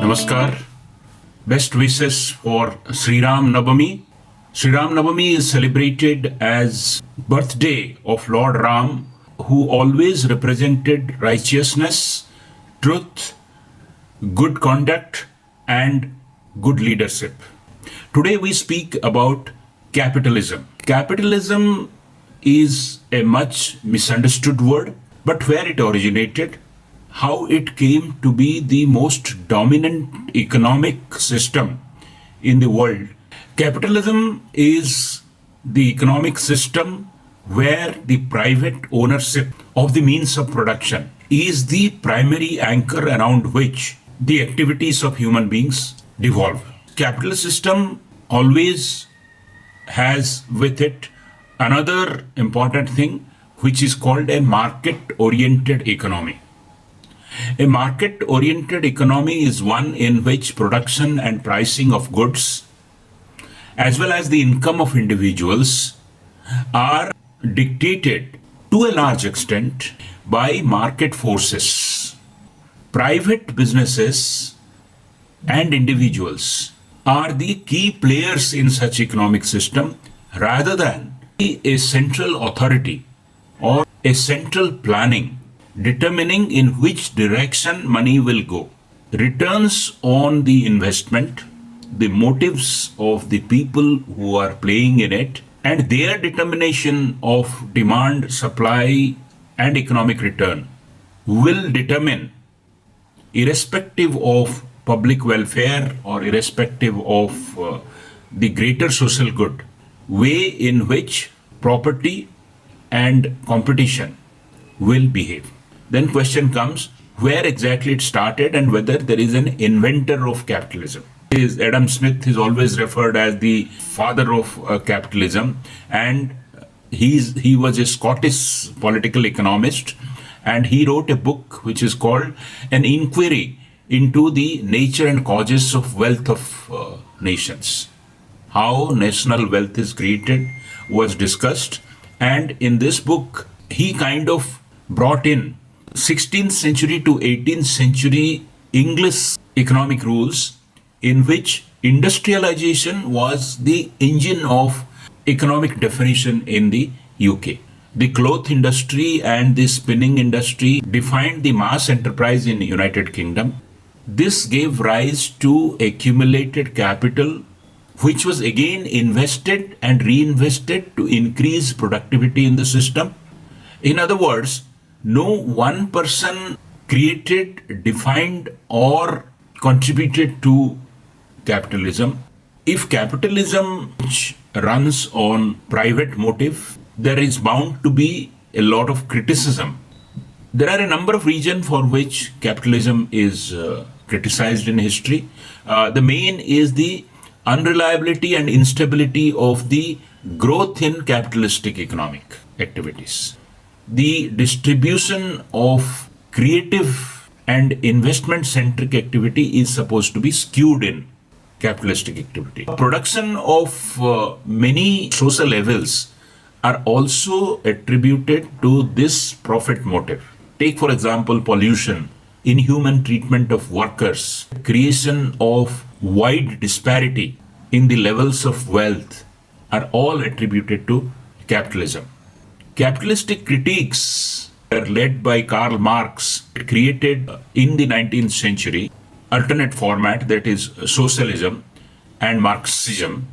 Namaskar. Best wishes for Sri Ram Navami. Sri Ram Navami is celebrated as birthday of Lord Ram, who always represented righteousness, truth, good conduct, and good leadership. Today we speak about capitalism. Capitalism is a much misunderstood word, but where it originated, how it came to be the most dominant economic system in the world. Capitalism is the economic system where the private ownership of the means of production is the primary anchor around which the activities of human beings devolve. Capitalist system always has with it another important thing which is called a market-oriented economy. A market-oriented economy is one in which production and pricing of goods, as well as the income of individuals, are dictated to a large extent by market forces. Private businesses and individuals are the key players in such economic system rather than a central authority or a central planning determining in which direction money will go. Returns on the investment, the motives of the people who are playing in it, and their determination of demand, supply, and economic return will determine, irrespective of public welfare or irrespective of the greater social good, way in which property and competition will behave. Then question comes, where exactly it started and whether there is an inventor of capitalism. Adam Smith is always referred as the father of capitalism, and he was a Scottish political economist, and he wrote a book which is called An Inquiry into the Nature and Causes of Wealth of Nations. How national wealth is created was discussed, and in this book he kind of brought in 16th century to 18th century English economic rules in which industrialization was the engine of economic definition in the UK. The cloth industry and the spinning industry defined the mass enterprise in the United Kingdom. This gave rise to accumulated capital which was again invested and reinvested to increase productivity in the system. In other words, no one person created, defined, or contributed to capitalism. If capitalism runs on private motive, there is bound to be a lot of criticism. There are a number of reasons for which capitalism is criticized in history. The main is the unreliability and instability of the growth in capitalistic economic activities. The distribution of creative and investment-centric activity is supposed to be skewed in capitalistic activity. Production of many social evils are also attributed to this profit motive. Take, for example, pollution, inhuman treatment of workers, creation of wide disparity in the levels of wealth are all attributed to capitalism. Capitalistic critiques were led by Karl Marx, created in the 19th century, alternate format, that is socialism and Marxism,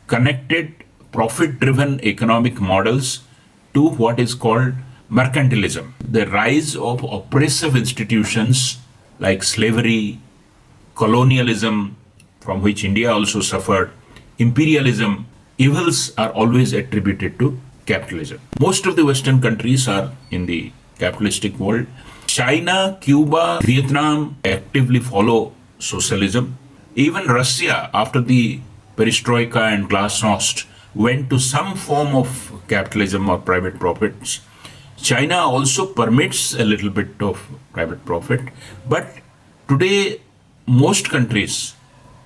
connected profit-driven economic models to what is called mercantilism. The rise of oppressive institutions like slavery, colonialism, from which India also suffered, imperialism, evils are always attributed to capitalism. Most of the Western countries are in the capitalistic world. China, Cuba, Vietnam actively follow socialism. Even Russia, after the perestroika and glasnost, went to some form of capitalism or private profits. China also permits a little bit of private profit, but today most countries,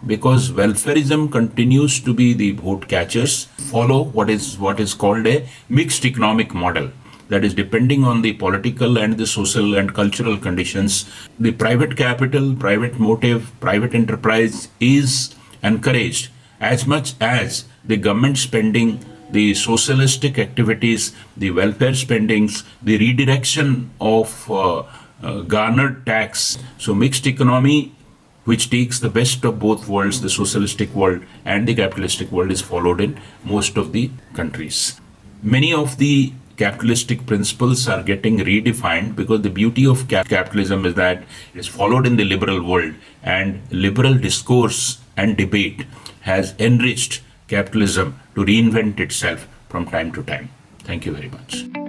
because welfarism continues to be the vote catchers, follow what is called a mixed economic model. that is depending on the political and the social and cultural conditions, the private capital, private motive, private enterprise is encouraged as much as the government spending, the socialistic activities, the welfare spendings, the redirection of garnered tax. So mixed economy, which takes the best of both worlds, the socialistic world and the capitalistic world, is followed in most of the countries. Many of the capitalistic principles are getting redefined because the beauty of capitalism is that it is followed in the liberal world, and liberal discourse and debate has enriched capitalism to reinvent itself from time to time. Thank you very much.